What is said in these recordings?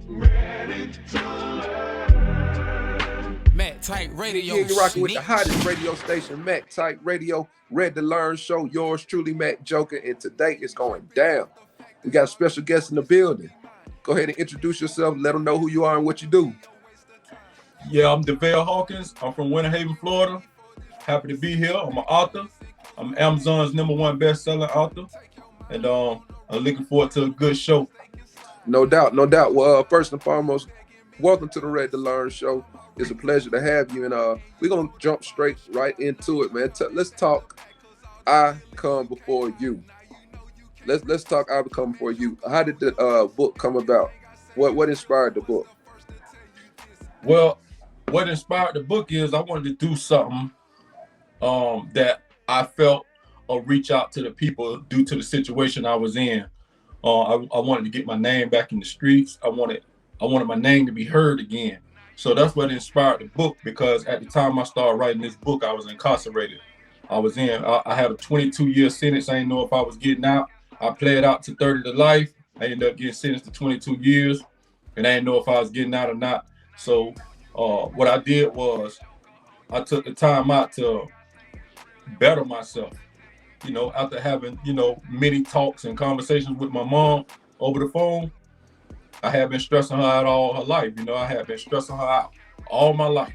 Mack Tight Radio. Yeah, you're rocking with the hottest radio station, Mack Tight Radio, Ready to Learn Show. Yours truly, Mack Joker, and today it's going down. We got a special guest in the building. Go ahead and introduce yourself. Let them know who you are and what you do. Yeah, I'm Devell Hawkins. I'm from Winter Haven, Florida. Happy to be here. I'm an author. I'm Amazon's #1 best-selling author, and I'm looking forward to a good show. No doubt, no doubt. Well, first and foremost, welcome to the Ready to Learn Show. It's a pleasure to have you, and we're gonna jump straight right into it, man. Let's talk. I Come Before You. Let's talk. I Come Before You. How did the book come about? What inspired the book? Well, what inspired the book is I wanted to do something that I felt or reach out to the people due to the situation I was in. I wanted to get my name back in the streets. I wanted my name to be heard again. So that's what inspired the book, because at the time I started writing this book, I was incarcerated. I had a 22-year sentence. I didn't know if I was getting out. I played out to 30 to life. I ended up getting sentenced to 22 years, and I didn't know if I was getting out or not. So what I did was I took the time out to better myself. You know, after having, many talks and conversations with my mom over the phone, I had been stressing her out all her life. I had been stressing her out all my life.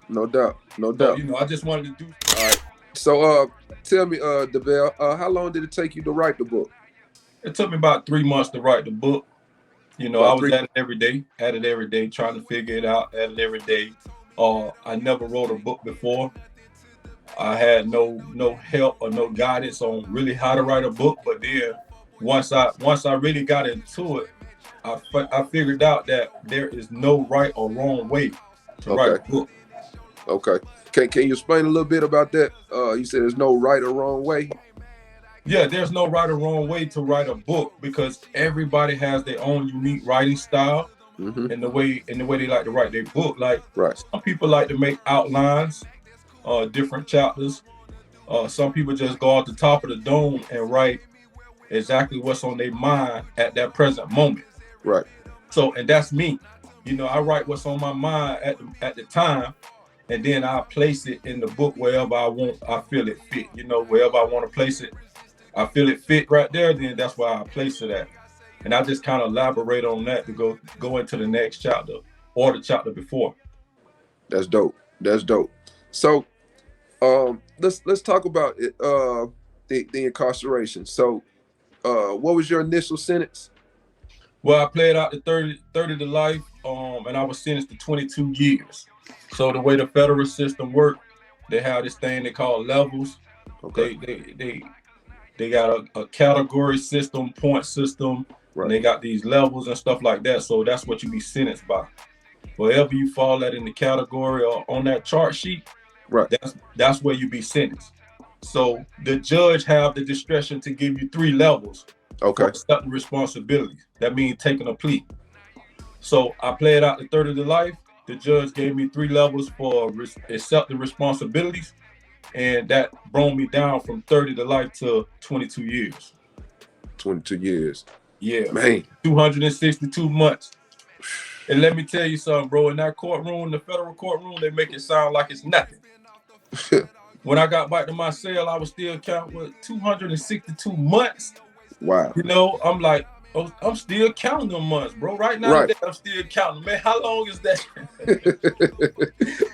No doubt, no doubt. So, I just wanted to do. All right. So, tell me, Devell, how long did it take you to write the book? It took me about 3 months to write the book. I was at it every day, trying to figure it out, at it every day. I never wrote a book before. I had no help or no guidance on really how to write a book. But then once I really got into it, I figured out that there is no right or wrong way to write a book. Okay. Can you explain a little bit about that? You said there's no right or wrong way. Yeah, there's no right or wrong way to write a book, because everybody has their own unique writing style, and the way they like to write their book. Like, some people like to make outlines, different chapters. Some people just go off the top of the dome and write exactly what's on their mind at that present moment. Right. So, and that's me. I write what's on my mind at the time, and then I place it in the book wherever I feel it fit. Wherever I want to place it, I feel it fit right there, then that's where I place it at. And I just kind of elaborate on that to go into the next chapter or the chapter before. That's dope. That's dope. So let's talk about it, the incarceration. So what was your initial sentence? Well, I played out the 30 to life, and I was sentenced to 22 years. So the way the federal system worked, they have this thing they call levels. Okay. They got a category system, point system, and they got these levels and stuff like that. So that's what you be sentenced by. Wherever you fall at in the category or on that chart sheet, that's where you be sentenced. So the judge have the discretion to give you 3 levels. Okay. For accepting responsibilities. That means taking a plea. So I played out the 30 to life. The judge gave me 3 levels for accepting responsibilities, and that brought me down from 30 to life to 22 years. 22 years. Yeah, man. 262 months. And let me tell you something, bro. In that courtroom, the federal courtroom, they make it sound like it's nothing. When I got back to my cell, I was still counting 262 months. Wow. I'm like, I'm still counting them months, bro. Right now, I'm still counting. Man, how long is that?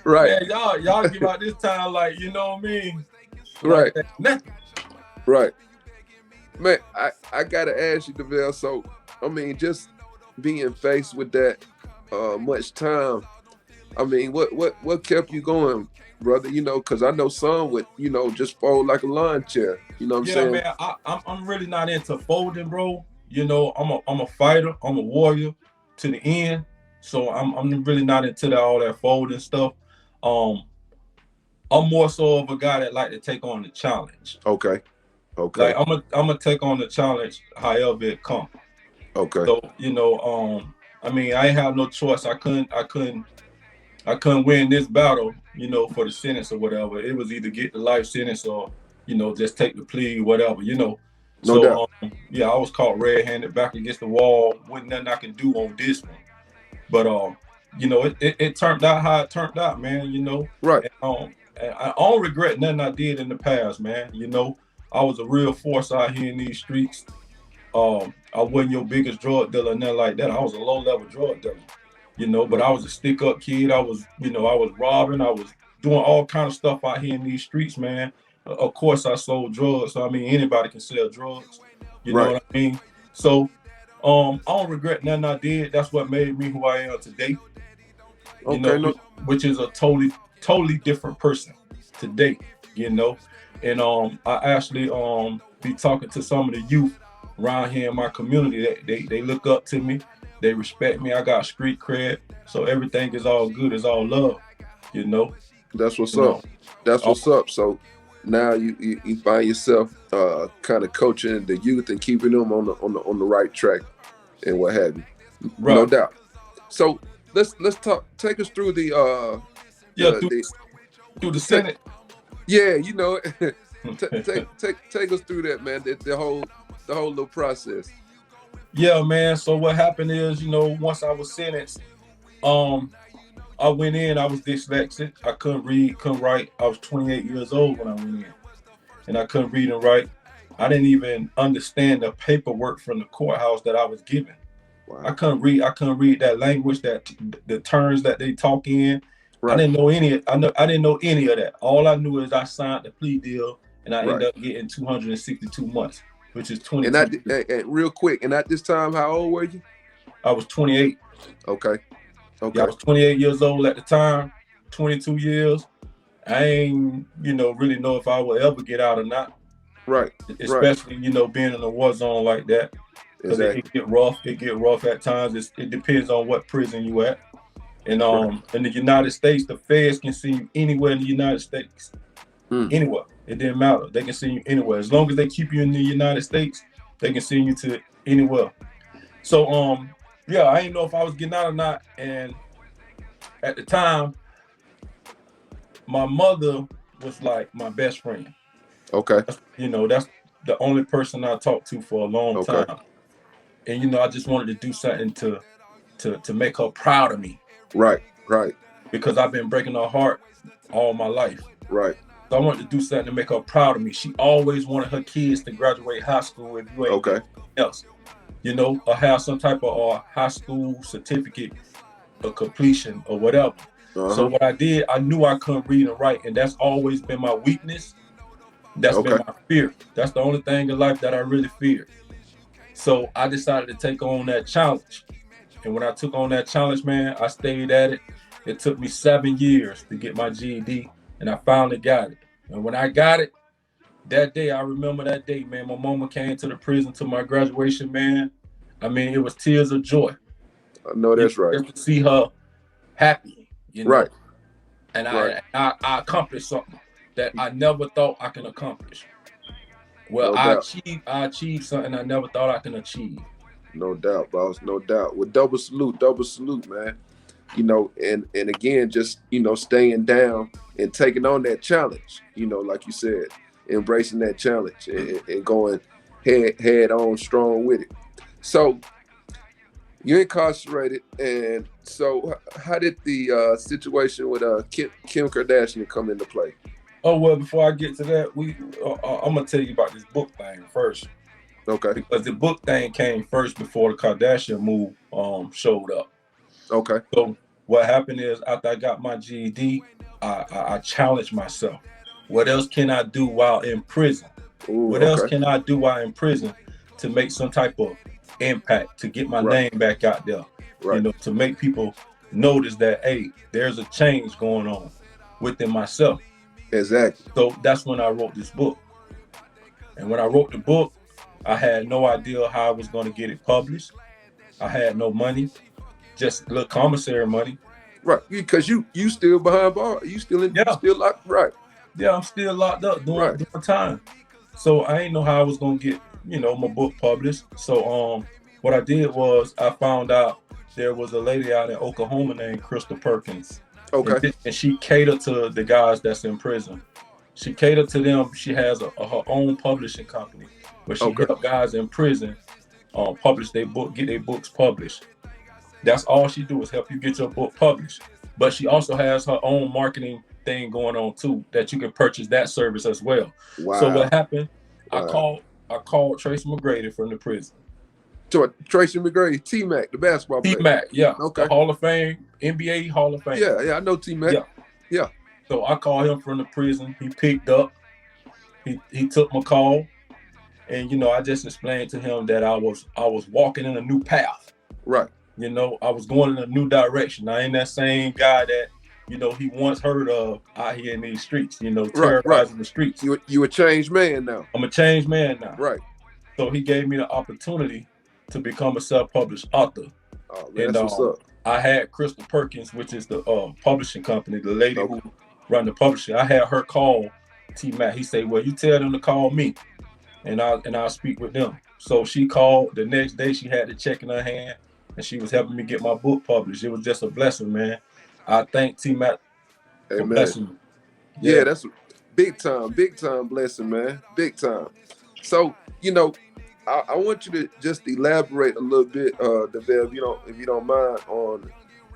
Right. Man, y'all give out this time, like, you know what I mean? Right. Like, nothing. Right. Man, I gotta ask you, Devell. So, I mean, just being faced with that much time, I mean, what kept you going, brother? Because I know some would, just fold like a lawn chair. You know what I'm saying? Yeah, man, I'm really not into folding, bro. I'm a fighter. I'm a warrior to the end. So I'm really not into all that folding stuff. I'm more so of a guy that like to take on the challenge. Okay. Like I'm gonna take on the challenge however it comes. Okay. So I mean, I ain't have no choice. I couldn't win this battle, for the sentence or whatever. It was either get the life sentence or, just take the plea, whatever, No So doubt. I was caught red-handed back against the wall. Wasn't nothing I can do on this one. But you know, it turned out how it turned out, man. You know, Right. and I don't regret nothing I did in the past, man. You know, I was a real force out here in these streets. I wasn't your biggest drug dealer, nothing like that. I was a low level drug dealer, you know, but I was a stick up kid. I was, you know, I was robbing, I was doing all kind of stuff out here in these streets, man. Of course, I sold drugs. So I mean, anybody can sell drugs. You know Right. what I mean? So, I don't regret nothing I did. That's what made me who I am today. You Okay. know, No. which is a totally different person today. You know, and I actually be talking to some of the youth around here in my community. They look up to me. They respect me. I got street cred. So everything is all good. It's all love. You know. That's what's You up. know. That's what's up. So now you find yourself kind of coaching the youth and keeping them on the right track and what have you. Right. No doubt. So let's talk. Take us through the through the Senate. Yeah, you know, take us through that, man. The whole little process. Yeah, man. So what happened is, you know, once I was sentenced, I went in. I was dyslexic. I couldn't read, couldn't write. I was 28 years old when I went in, and I couldn't read and write. I didn't even understand the paperwork from the courthouse that I was given. Wow. I couldn't read that language, that the terms that they talk in. Right. I didn't know any. I didn't know any of that. All I knew is I signed the plea deal, and I ended up getting 262 months, which is 20. And real quick, and at this time, how old were you? I was 28. Okay. Yeah, I was 28 years old at the time. 22 years. I ain't, you know, really know if I will ever get out or not. Right. Especially, you know, being in a war zone like that. Because it get rough. It get rough at times. It depends on what prison you at. And in the United States, the feds can see you anywhere in the United States. Anywhere. It didn't matter. They can see you anywhere. As long as they keep you in the United States, they can send you to anywhere. So yeah, I didn't know if I was getting out or not. And at the time, my mother was like my best friend. Okay. You know, that's the only person I talked to for a long time. And you know, I just wanted to do something to make her proud of me. Right. Because I've been breaking her heart all my life. Right. So I wanted to do something to make her proud of me. She always wanted her kids to graduate high school if you ain't anything else. You know, or have some type of high school certificate of completion or whatever. So what I did, I knew I couldn't read and write, and that's always been my weakness. That's been my fear. That's the only thing in life that I really feared. So I decided to take on that challenge. And when I took on that challenge, man, I stayed at it. It took me 7 years to get my GED, and I finally got it. And when I got it, that day, I remember that day, man, my mama came to the prison to my graduation, man. I mean, it was tears of joy. I know that's right. Just to see her happy, you know? Right. And I accomplished something that I never thought I can accomplish. Well, No I achieved something I never thought I can achieve. No doubt, boss. No doubt. Well, double salute, man. You know, and again, just, you know, staying down and taking on that challenge, you know, like you said, embracing that challenge and going head on strong with it. So you're incarcerated, and so how did the situation with Kim Kardashian come into play? Oh, well, before I get to that, I'm gonna tell you about this book thing first. Okay. Because the book thing came first before the Kardashian move showed up. Okay. So what happened is, after I got my GED, I challenged myself. What else can I do while in prison? What else can I do while in prison to make some type of impact, to get my name back out there? You know, to make people notice that, hey, there's a change going on within myself. Exactly. So that's when I wrote this book. And when I wrote the book, I had no idea how I was going to get it published. I had no money, just a little commissary money. Right, because you still behind bars. You still still locked. Right. Yeah, I'm still locked up doing time. So I ain't know how I was going to get, you know, my book published. So what I did was I found out there was a lady out in Oklahoma named Crystal Perkins. Okay. And she catered to the guys that's in prison. She catered to them. She has her own publishing company where she help guys in prison publish their book, get their books published. That's all she do is help you get your book published. But she also has her own marketing thing going on too, that you can purchase that service as well. Wow. So what happened? Wow. I called Tracy McGrady from the prison. Tracy McGrady, T-Mac, the basketball player. T-Mac, yeah. Okay. The Hall of Fame, NBA Hall of Fame. Yeah, I know T-Mac. Yeah. So I called him from the prison. He picked up. He took my call. And, you know, I just explained to him that I was walking in a new path. Right. You know, I was going in a new direction. I ain't that same guy that, you know, he once heard of out here in these streets, you know, terrorizing the streets. You a changed man now. I'm a changed man now. Right. So he gave me the opportunity to become a self-published author. Oh, man, and that's what's up. I had Crystal Perkins, which is the publishing company, the lady who run the publishing. I had her call T-Mac. He said, well, you tell them to call me, and I'll speak with them. So she called. The next day, she had the check in her hand, and she was helping me get my book published. It was just a blessing, man. I thank T-Mac for blessing me. Yeah, that's a big time blessing, man. Big time. So, you know, I want you to just elaborate a little bit, Devell, if you don't mind, on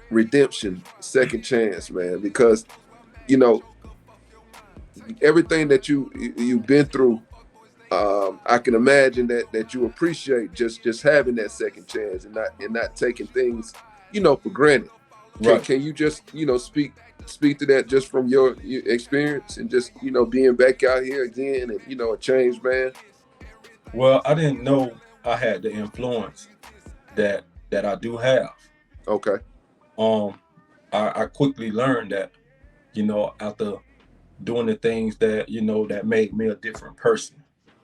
redemption, second chance, man, because, you know, everything that you've been through, I can imagine that you appreciate just having that second chance and not taking things, you know, for granted. Right. Can you just, you know, speak to that just from your experience and just, you know, being back out here again and, you know, a changed man? Well, I didn't know I had the influence that I do have. Okay. I quickly learned that, you know, after doing the things that, you know, that made me a different person.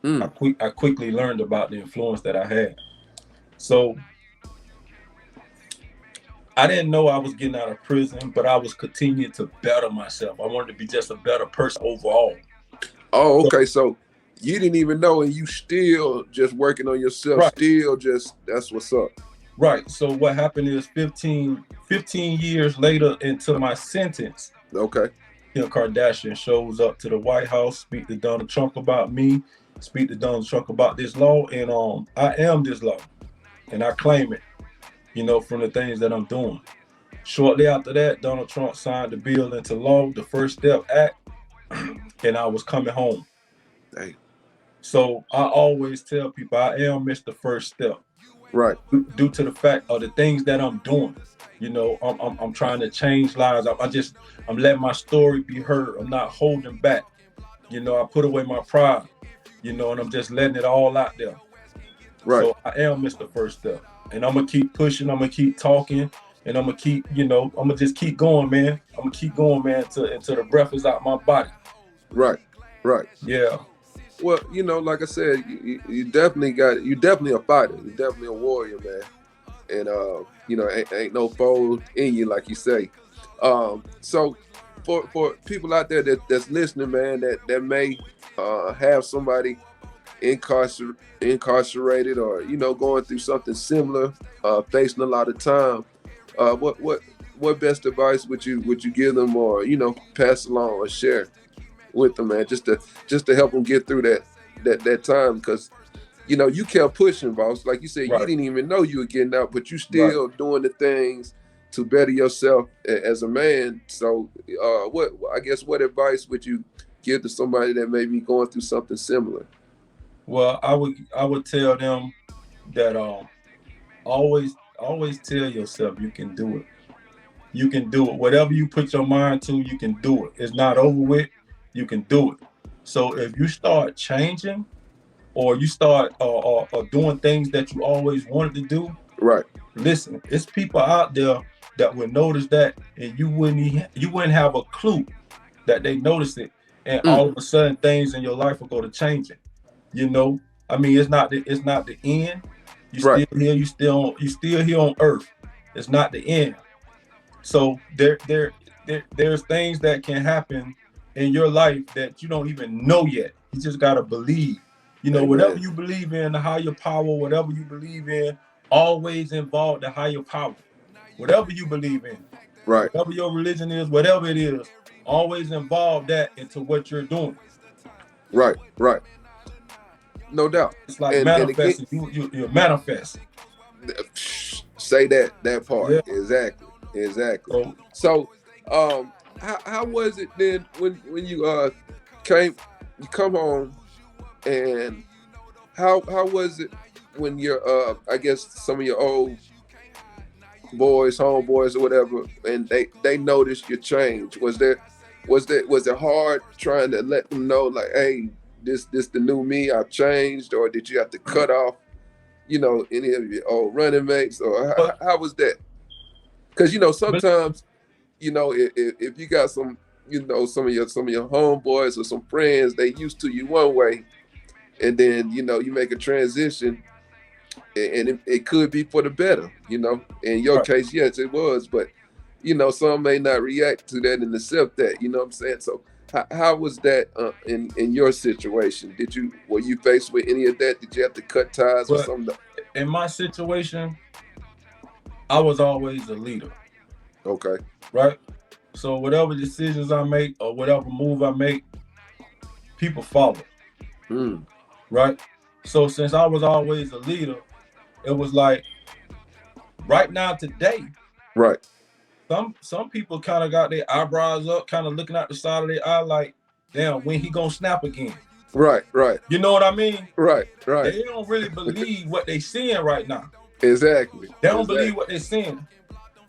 I quickly learned about the influence that I had. So I didn't know I was getting out of prison, but I was continuing to better myself. I wanted to be just a better person overall. Oh, okay. So you didn't even know, and you still just working on yourself. Right. Still just, that's what's up. Right. So what happened is 15 years later into my sentence, okay, Kim Kardashian shows up to the White House, speak to Donald Trump about me, speak to Donald Trump about this law, and I am this law, and I claim it, you know, from the things that I'm doing. Shortly after that, Donald Trump signed the bill into law, the First Step Act, and I was coming home. Dang. So I always tell people I am Mr. First Step. Right. Due to the fact of the things that I'm doing. You know, I'm trying to change lives. I'm letting my story be heard. I'm not holding back. You know, I put away my pride, you know, and I'm just letting it all out there. Right. So I am Mr. First Step. And I'm going to keep pushing. I'm going to keep talking. And I'm going to keep, you know, I'm going to just keep going, man. I'm going to keep going, man, until the breath is out my body. Right. Right. Yeah. Well, you know, like I said, you definitely a fighter. You're definitely a warrior, man. And, you know, ain't no foe in you, like you say. So for people out there that's listening, man, that may have somebody incarcerated or, you know, going through something similar, facing a lot of time, what best advice would you give them, or, you know, pass along or share with them, man, just to help them get through that time? Because, you know, you kept pushing, boss. Like you said, right. You didn't even know you were getting out, but you still right. doing the things to better yourself as a man. So what advice would you give to somebody that may be going through something similar? Well, I would tell them that always tell yourself you can do it. You can do it. Whatever you put your mind to, you can do it. It's not over with. You can do it. So if you start changing, or you start or doing things that you always wanted to do, right? Listen, it's people out there that would notice that, and you wouldn't have a clue that they noticed it, and all of a sudden things in your life will go to changing. You know, I mean, it's not the end. You right. still here. You still here on earth. It's not the end. So there's things that can happen in your life that you don't even know yet. You just gotta believe. You know, whatever you believe in, the higher power, whatever you believe in, always involve the higher power. Whatever you believe in, right? Whatever your religion is, whatever it is, always involve that into what you're doing. Right, right. No doubt. It's like manifesting. You're manifesting. Say that part. Yeah. Exactly. So, how was it then when you come home, and how was it when your I guess some of your old boys, homeboys or whatever, and they noticed your change? Was it hard trying to let them know, like, hey, this the new me, I've changed? Or did you have to cut off, any of your old running mates? Or how was that? Because sometimes, if you got some, some of your homeboys or some friends, they used to you one way, and then you make a transition, and it could be for the better. In your case, yes, it was, but some may not react to that and accept that. You know what I'm saying? So how was that in your situation? Were you faced with any of that? Did you have to cut ties with something? In my situation, I was always a leader. Okay. Right? So whatever decisions I make or whatever move I make, people follow. Right? So since I was always a leader, it was like, right now, today, right, some people kind of got their eyebrows up, kind of looking out the side of their eye like, damn, when he gonna snap again? Right. You know what I mean? Right. They don't really believe what they seeing right now. Exactly. They don't believe what they're seeing.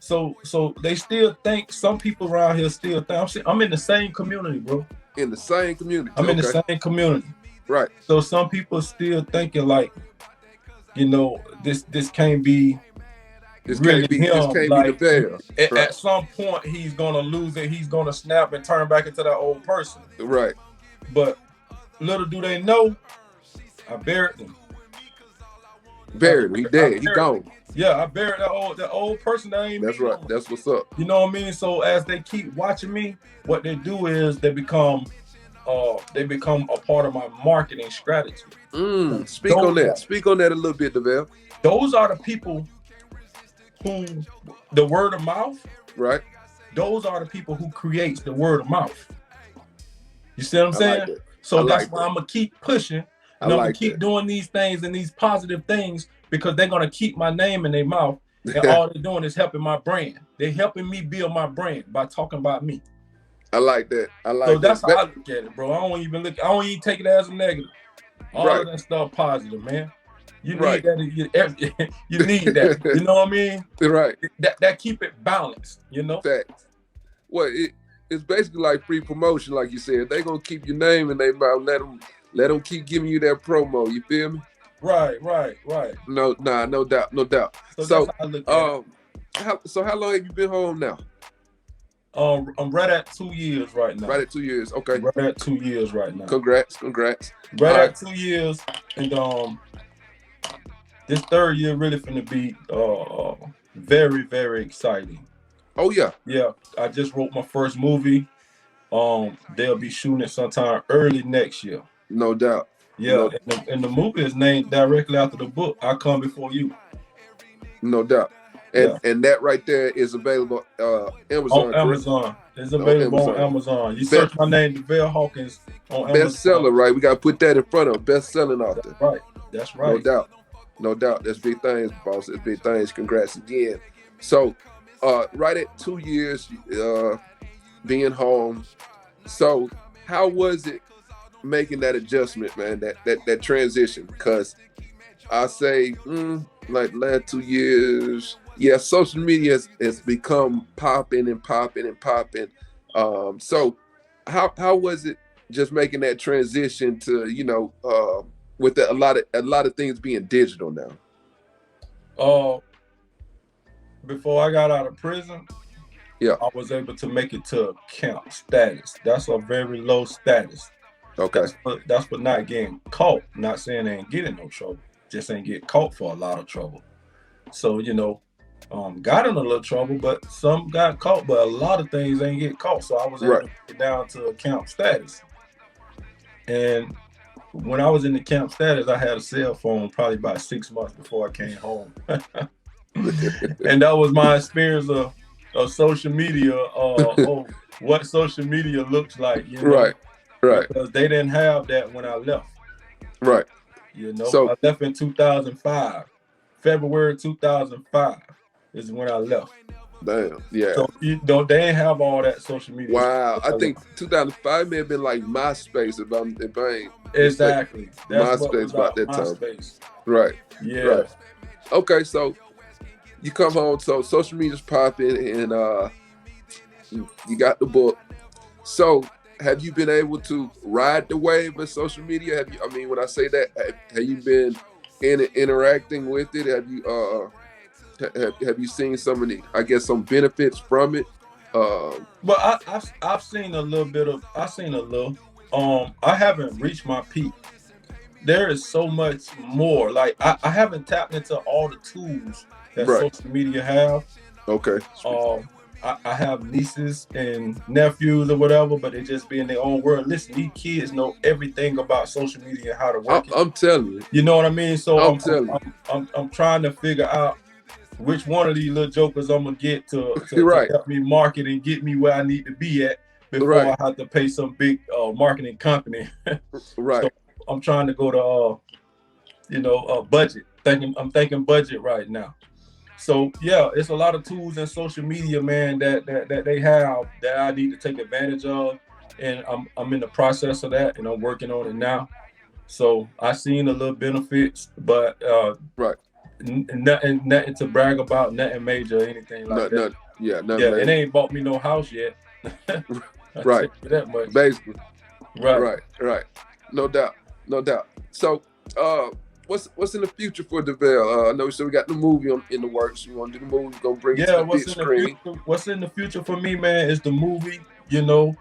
So they still think, some people around here still think, I'm in the same community, bro. In the same community. I'm in the same community. Right. So some people still thinking like, this can't be really him. This can't like, be the bear. At some point, he's gonna lose it. He's gonna snap and turn back into that old person. Right. But little do they know, I buried him. Buried him. He dead. He gone. Yeah, I buried that old person that ain't. That's right. That's what's up. You know what I mean? So as they keep watching me, what they do is they become a part of my marketing strategy. Speak on that a little bit, Devell. Those are the people who, the word of mouth. Right. Those are the people who creates the word of mouth. You see what I'm saying? Like so that's why I'm gonna keep pushing. And I'm gonna keep that. doing these things and these positive things, because they're gonna keep my name in their mouth. And all they're doing is helping my brand. They're helping me build my brand by talking about me. I like that. So that's how I look at it, bro. I don't even take it as a negative. All of that stuff positive, man. You need that. You need that. You know what I mean? Right. That keep it balanced. Facts. Well, it's basically like free promotion, like you said. They gonna keep your name in their mouth. Let them keep giving you that promo. You feel me? Right. No doubt. So that's how I look at it. How long have you been home now? I'm right at 2 years right now. Right at 2 years. Okay. Right at 2 years right now. Congrats. Right at 2 years, and this third year really finna be very, very exciting. Oh yeah. Yeah, I just wrote my first movie. They'll be shooting it sometime early next year. No doubt. Yeah, and the movie is named directly after the book, I Come Before You. No doubt. And that right there is available Amazon. On Amazon. It's available on Amazon. You search my name, Devell Hawkins, on Amazon. Bestseller, right? We got to put that in front of best-selling author. That's right. No doubt. That's big things, boss. That's big things. Congrats again. So, right at 2 years being home. So, how was it making that adjustment, man? That transition? Because I say, like last 2 years, social media has become popping. So, how was it just making that transition to with a lot of things being digital now? Before I got out of prison, I was able to make it to camp status. That's a very low status. Okay. That's for not getting caught. Not saying they ain't getting no trouble. Just ain't get caught for a lot of trouble. So, got in a little trouble, but some got caught, but a lot of things ain't get caught. So I was able to get down to camp status. And when I was in the camp status, I had a cell phone probably about 6 months before I came home. And that was my experience of social media, what social media looks like. Right. Because they didn't have that when I left. Right. So I left in 2005, February 2005. is when I left. Damn. Yeah. So they ain't have all that social media. Wow. I think 2005 may have been like MySpace if I ain't Exactly. That's what MySpace was about that time. MySpace. Right. Yeah. Right. Okay, so you come home, so social media's popping, and you got the book. So have you been able to ride the wave of social media? Have you? I mean, when I say that, have you been interacting with it? Have you have you seen some of the, I guess, some benefits from it? But I've seen a little bit of. I've seen a little. I haven't reached my peak. There is so much more. Like I haven't tapped into all the tools that social media have. Okay. I have nieces and nephews or whatever, but they just be in their own world. Listen, these kids know everything about social media and how to work it. I'm telling you. You know what I mean? So I'm trying to figure out which one of these little jokers I'm gonna get to help me market and get me where I need to be at before I have to pay some big marketing company. Right. So I'm trying to go to budget. I'm thinking budget right now. So yeah, it's a lot of tools in social media, man, that they have that I need to take advantage of, and I'm in the process of that, and I'm working on it now. So I seen a little benefits, but nothing to brag about, nothing major, anything like that. Nothing. It ain't bought me no house yet. Right. That much. Basically. Right. No doubt. So, what's in the future for Devell? I know we got the movie in the works. You want to do the movie? Gonna bring it to the big screen. What's in the future for me, man, is the movie. You know,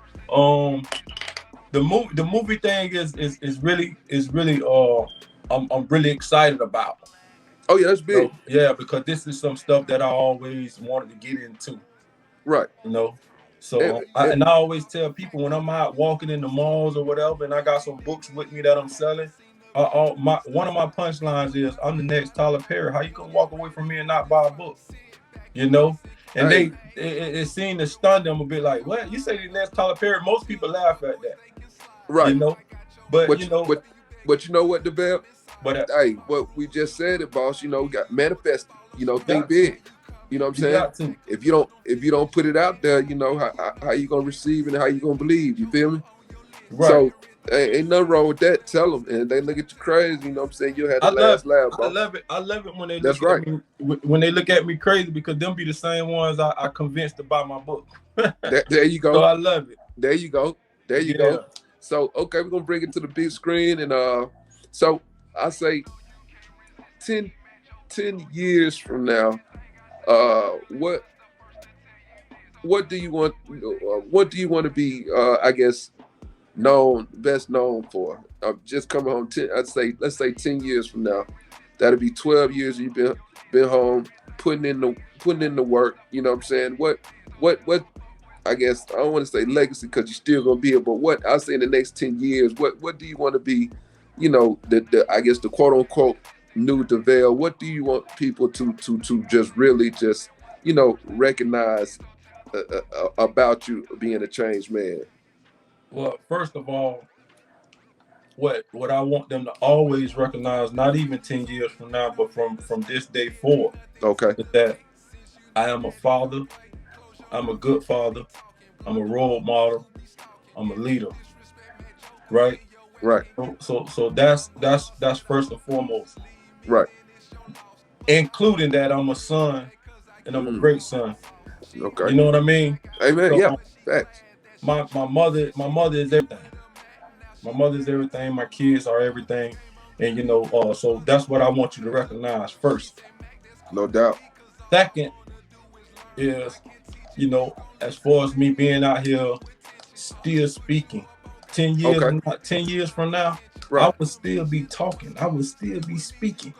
the movie thing is really I'm really excited about. Oh yeah, that's big. So, because this is some stuff that I always wanted to get into. Right. You know. So I always tell people when I'm out walking in the malls or whatever, and I got some books with me that I'm selling. One of my punchlines is, "I'm the next Tyler Perry. How you gonna walk away from me and not buy a book?" You know, and it seemed to stun them a bit. Like, what? You say the next Tyler Perry? Most people laugh at that, right? You know, but you know what, Devell? But hey, what we just said it, boss. You know, we got manifested. You know, think big. You know what I'm saying? If you don't put it out there, you know how you gonna receive it and how you gonna believe. You feel me? Right. So ain't nothing wrong with that. Tell them, and they look at you crazy. You know what I'm saying? You had the last laugh. I love it. I love it when they when they look at me crazy, because them be the same ones I convinced to buy my book. There you go. So I love it. There you go. So okay, we're gonna bring it to the big screen, and so I say 10 years from now. What do you want? What do you want to be? I guess best known for. Just coming home. Let's say 10 years from now. That'll be 12 years you've been home, putting in the work. You know what I'm saying? What? I guess I don't want to say legacy because you're still gonna be here. But what I'll say in the next 10 years, what do you want to be? You know, I guess the quote unquote new Devell. What do you want people to just really just, you know, recognize about you being a changed man? Well, first of all, what I want them to always recognize, not even 10 years from now, but from this day forward, is that I am a father. I'm a good father. I'm a role model. I'm a leader. Right. So that's first and foremost. Right. Including that I'm a son and I'm a great son. Okay. You know what I mean? Amen. So, yeah. Facts. My mother is everything. My mother is everything. My kids are everything. And you know, so that's what I want you to recognize first. No doubt. Second is, you know, as far as me being out here still speaking, 10 years from now, I will still be talking. I will still be speaking.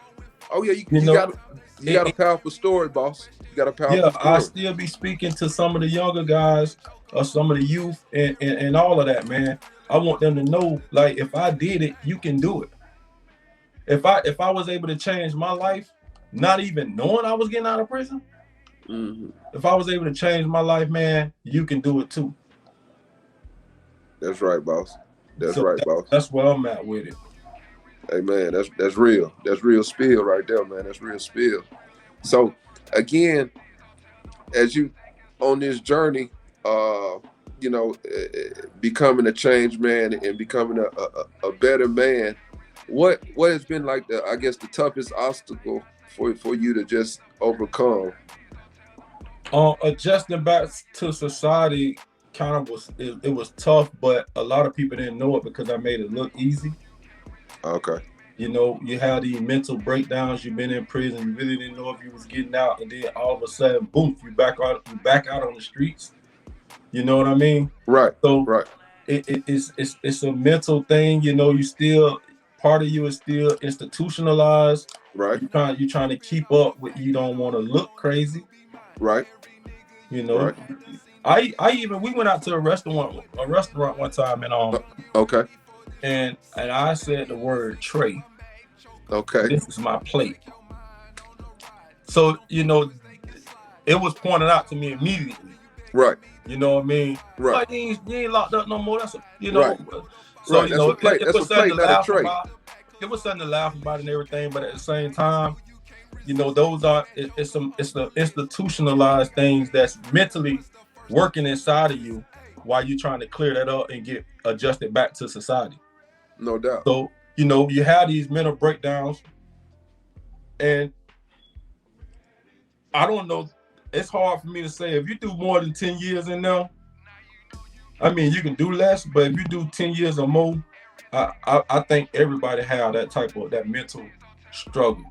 Oh yeah, you got a powerful story, boss. You got a powerful story. I still be speaking to some of the younger guys or some of the youth and all of that, man. I want them to know, like, if I did it, you can do it. If I was able to change my life, not even knowing I was getting out of prison, if I was able to change my life, man, you can do it too. That's right, boss. That's right, boss. That's where I'm at with it. Hey man, that's real. That's real spill right there, man. That's real spill. So, again, as you on this journey, becoming a changed man and becoming a better man, what has been like the toughest obstacle for you to just overcome? Adjusting back to society kind of it was tough, but a lot of people didn't know it because I made it look easy. Okay. You know, you had these mental breakdowns. You've been in prison. You really didn't know if you was getting out, and then all of a sudden, boom, you back out on the streets. You know what I mean? Right. So right. It's a mental thing. You know, you still part of you is still institutionalized. Right. You're trying to keep up with. You don't want to look crazy. Right. You know. Right. We went out to a restaurant one time, and okay. And I said the word tray. Okay. This is my plate. So, you know, it was pointed out to me immediately. Right. You know what I mean? Right. Like, you ain't locked up no more. That's you know. Right. So right. you know, it was something to laugh about. It was something to laugh about and everything, but at the same time, you know, it's the institutionalized things that's mentally working inside of you while you're trying to clear that up and get adjusted back to society. No doubt. So, you know, you have these mental breakdowns, and I don't know, it's hard for me to say if you do more than 10 years in there, I mean, you can do less, but if you do 10 years or more, I think everybody have that mental struggle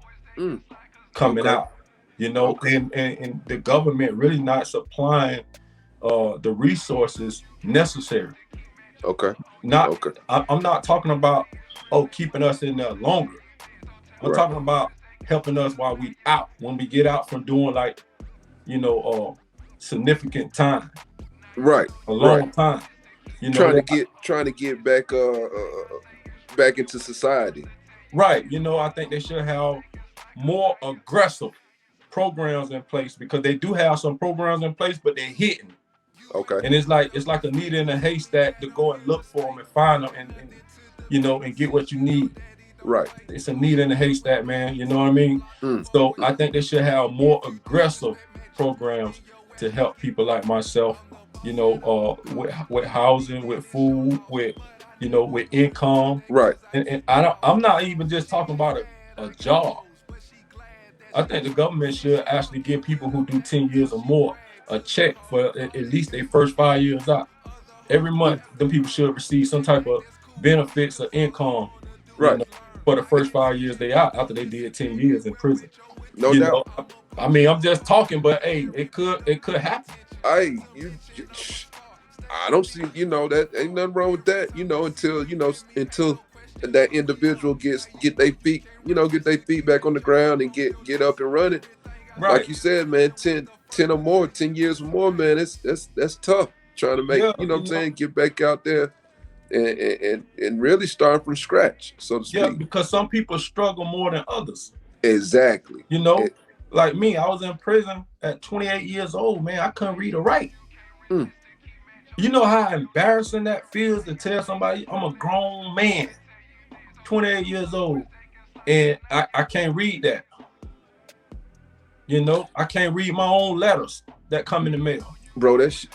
coming out, you know, and the government really not supplying the resources necessary. Okay. I'm not talking about keeping us in there longer. I'm talking about helping us while we out, when we get out from doing significant time. Right. A long time. You know, trying to get back into society. Right. You know, I think they should have more aggressive programs in place, because they do have some programs in place, but they're hidden. Okay. And it's like a needle in a haystack to go and look for them and find them and get what you need. Right. It's a needle in a haystack, man. You know what I mean? So I think they should have more aggressive programs to help people like myself, you know, with housing, with food, with income. Right. And I'm not even just talking about a job. I think the government should actually give people who do 10 years or more a check for at least their first 5 years out. Every month, them people should receive some type of benefits or income, right, for the first 5 years they out after they did 10 years in prison. No doubt. I mean, I'm just talking, but hey, it could happen. I don't see, that ain't nothing wrong with that, until that individual get their feet back on the ground and get up and running. Right. Like you said, man, 10 or more, 10 years or more, man, that's tough. Trying to make, get back out there and really start from scratch, so to speak. Yeah, because some people struggle more than others. Exactly. Like me, I was in prison at 28 years old, man. I couldn't read or write. You know how embarrassing that feels to tell somebody I'm a grown man, 28 years old, and I can't read that. I can't read my own letters that come in the mail. Bro, that shit.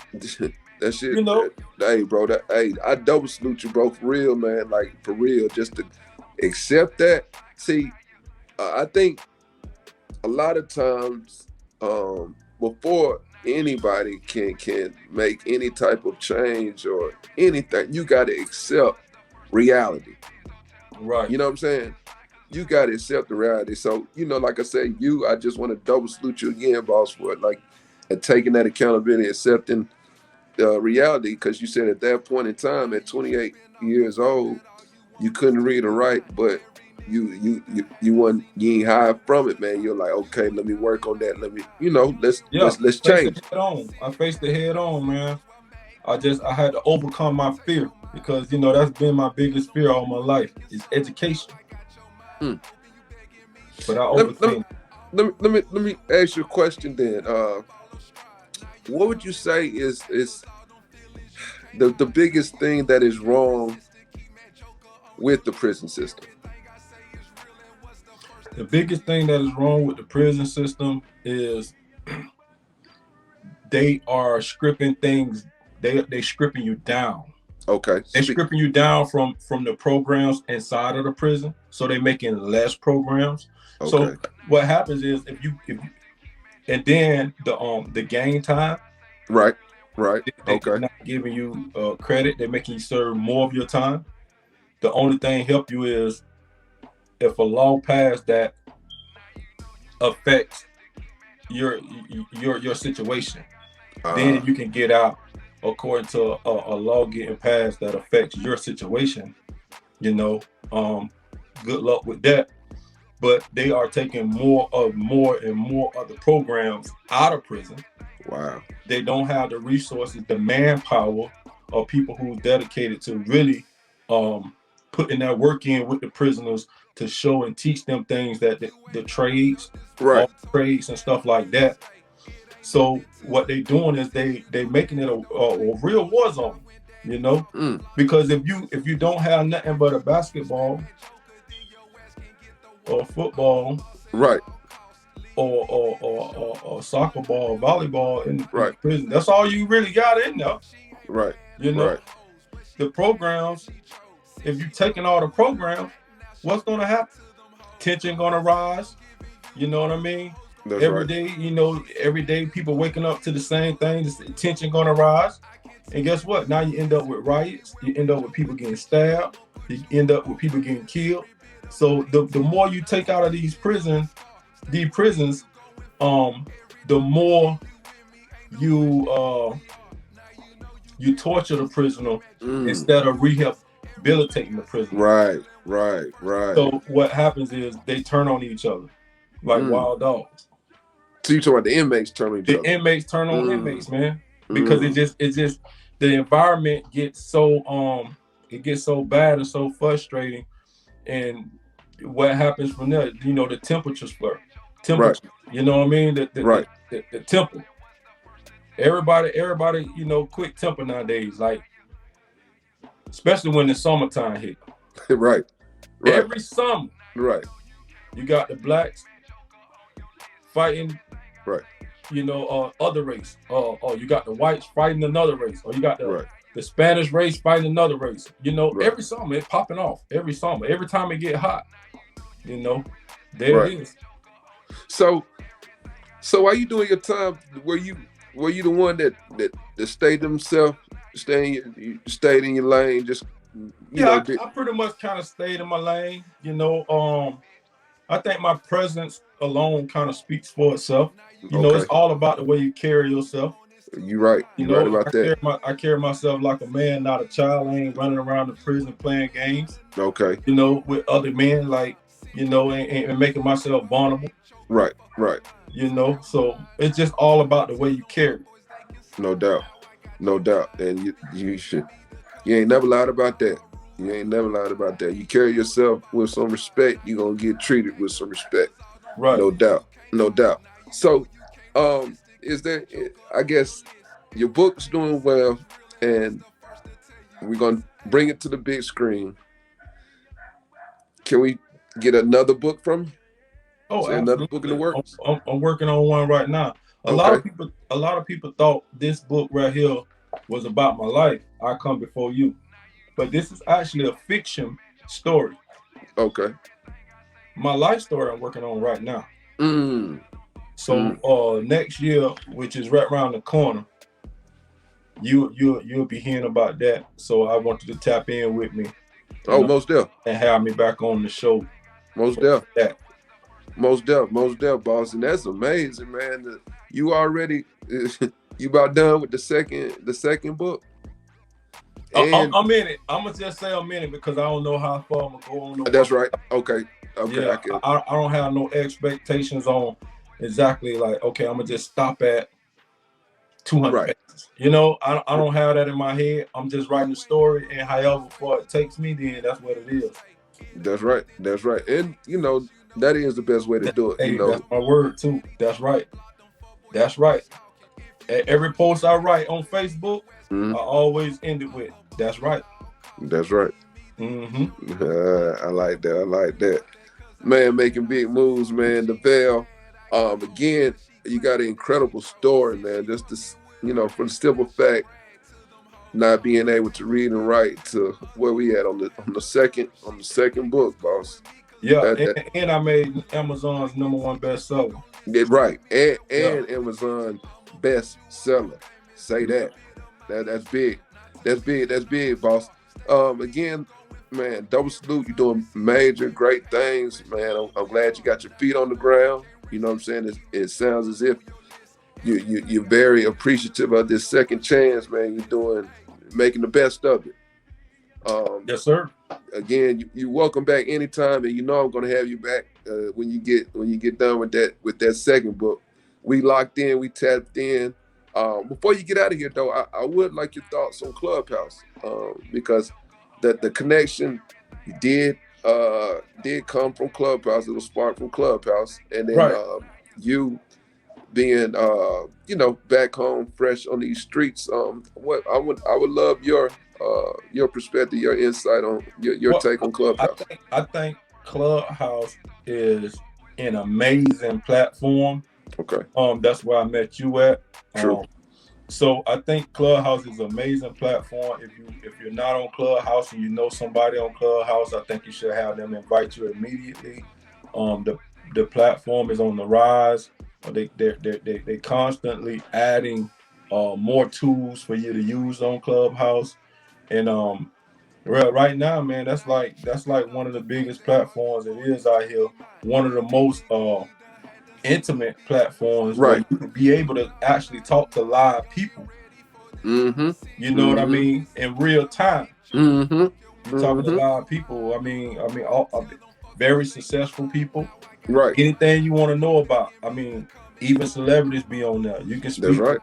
Hey, bro, I double salute you, bro, for real, man. Like, for real, just to accept that. See, I think a lot of times, before anybody can make any type of change or anything, you got to accept reality. Right. You know what I'm saying? You got to accept the reality. So, like I said, I just want to double salute you again, boss, for taking that accountability, accepting reality, because you said at that point in time, at 28 years old, you couldn't read or write, but you ain't high from it, man. You're like, okay, let me work on that. Let me, let's change. I faced it head on, man. I had to overcome my fear, because that's been my biggest fear all my life, is education. But I overcame. Let me ask you a question then. What would you say is the biggest thing that is wrong with the prison system? The biggest thing that is wrong with the prison system is they are scripting things. They scripting you down. Okay. They're stripping you down from the programs inside of the prison, so they're making less programs. Okay. So what happens is if you and then the game time, right, they're okay, not giving you credit. They're making you serve more of your time. The only thing help you is if a law passed that affects your situation, then you can get out according to a law getting passed that affects your situation. You know, good luck with that. But they are taking more and more of the programs out of prison. Wow. They don't have the resources, the manpower of people who's dedicated to really putting that work in with the prisoners to show and teach them things that the trades, right, trades and stuff like that. So what they doing is they making it a real war zone, you know, because if you don't have nothing but a basketball or football, right, or soccer ball, volleyball in right, prison, that's all you really got in there, right, you know. Right. The programs, if you taking all the programs, what's going to happen? Tension going to rise, you know what I mean? That's every right. day, you know, every day people waking up to the same thing, the tension going to rise. And guess what? Now you end up with riots, you end up with people getting stabbed, you end up with people getting killed. So the more you take out of these prisons, the more you torture the prisoner instead of rehabilitating the prisoner. Right. So what happens is they turn on each other like wild dogs. So you talking about the inmates turn on each other? The inmates turn on inmates, man, because it just the environment gets so it gets so bad and so frustrating. And what happens from there, you know, the temperatures flare. Right. You know what I mean? The temper. Everybody, you know, quick temper nowadays, like especially when the summertime hit. Right. Every summer. Right. You got the blacks fighting. Right. You know, other race. You got the whites fighting another race. Or you got the Spanish race fighting another race. You know, every summer it's popping off. Every summer. Every time it get hot. You know, there it is. So while you doing your time, were you the one that stayed themselves, stayed in your lane, just I pretty much kind of stayed in my lane. You know, I think my presence alone kind of speaks for itself. You know, it's all about the way you carry yourself. You're right. You're right about that. I carry myself like a man, not a child. I ain't running around the prison playing games. Okay. You know, with other men, like, you know, and making myself vulnerable. Right. You know, so it's just all about the way you carry. No doubt. And you ain't never lied about that. You carry yourself with some respect, you're gonna get treated with some respect. Right. No doubt. So is there, I guess your book's doing well and we're gonna bring it to the big screen. Can we get another book from you? Oh, another book in the works? I'm working on one right now. A lot of people thought this book right here was about my life. I Come Before You, but this is actually a fiction story. Okay. My life story I'm working on right now. So next year, which is right around the corner, you'll be hearing about that. So I want you to tap in with me. Most definitely. And have me back on the show. Most definitely. Most definitely, boss. And that's amazing, man. You already you about done with the second book. I'm in it. I'm gonna just say I'm in it because I don't know how far I'm gonna go on. That's right. Okay. Yeah, I don't have no expectations on exactly like, okay, I'm gonna just stop at 200 pages. You know, I don't have that in my head. I'm just writing the story, and however far it takes me, then that's what it is. That's right. And you know, that is the best way to do it. Hey, you know, that's my word too. That's right. At every post I write on Facebook, I always end it with, that's right. That's right. I like that. Man, making big moves, man. Devell, again, you got an incredible story, man. Just for the simple fact not being able to read and write to where we at on the second book, boss. Yeah, and I made Amazon's #1 bestseller. Yeah, right, and Amazon bestseller. Say that. That's big. That's big, boss. Again, man, double salute. You're doing major, great things, man. I'm glad you got your feet on the ground. You know what I'm saying? It sounds as if you're very appreciative of this second chance, man. You're making the best of it. Yes, sir. Again, you welcome back anytime, and I'm going to have you back when you get done with that second book. We locked in, we tapped in. Before you get out of here, though, I would like your thoughts on Clubhouse, because the connection did come from Clubhouse. It was sparked from Clubhouse, and then right. You being back home, fresh on these streets. What I would love your perspective, your insight on your take on Clubhouse. I think Clubhouse is an amazing platform. Okay. That's where I met you at. True. So I think Clubhouse is an amazing platform. If you're not on Clubhouse and you know somebody on Clubhouse, I think you should have them invite you immediately. The platform is on the rise. They constantly adding more tools for you to use on Clubhouse. And right now, man, that's like one of the biggest platforms it is out here. One of the most intimate platforms, right? Where you can be able to actually talk to live people. Mm-hmm. You know what I mean? In real time. Mm-hmm. You're talking to live people. I mean, all very successful people. Right. Anything you want to know about. I mean, even celebrities be on there. You can speak. That's right.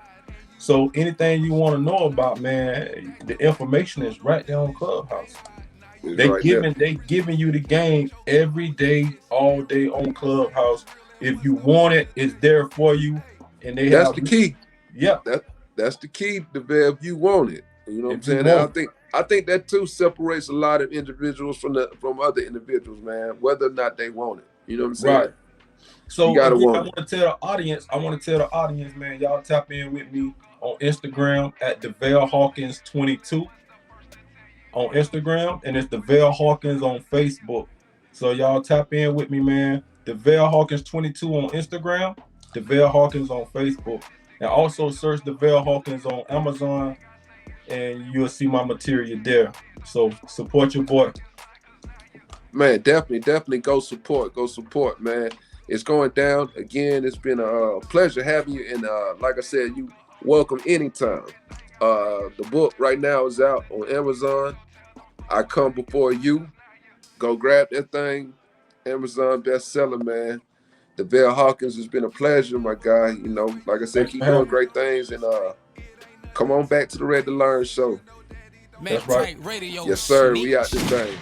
So anything you want to know about, man, the information is right there on Clubhouse. They giving you the game every day, all day on Clubhouse. If you want it, it's there for you. And that's the key. Yeah. That's the key, Devell, if you want it. You know what I'm saying? And I think that too separates a lot of individuals from other individuals, man, whether or not they want it. You know what I'm saying? Right. So again, I want to tell the audience, man, y'all tap in with me on Instagram at Devell Hawkins 22 on Instagram, and it's Devell Hawkins on Facebook. So y'all tap in with me, man. Devell Hawkins 22 on Instagram, Devell Hawkins on Facebook, and also search Devell Hawkins on Amazon, and you'll see my material there. So support your boy. Man, definitely go support, man. It's going down. Again, it's been a pleasure having you, and like I said, you welcome anytime. The book right now is out on Amazon. I Come Before You. Go grab that thing. Amazon bestseller, man. Devell Hawkins, has been a pleasure, my guy. Like I said, keep doing great things, and come on back to the Ready to Learn show. Mack right. Radio. Yes, sir. We out this thing.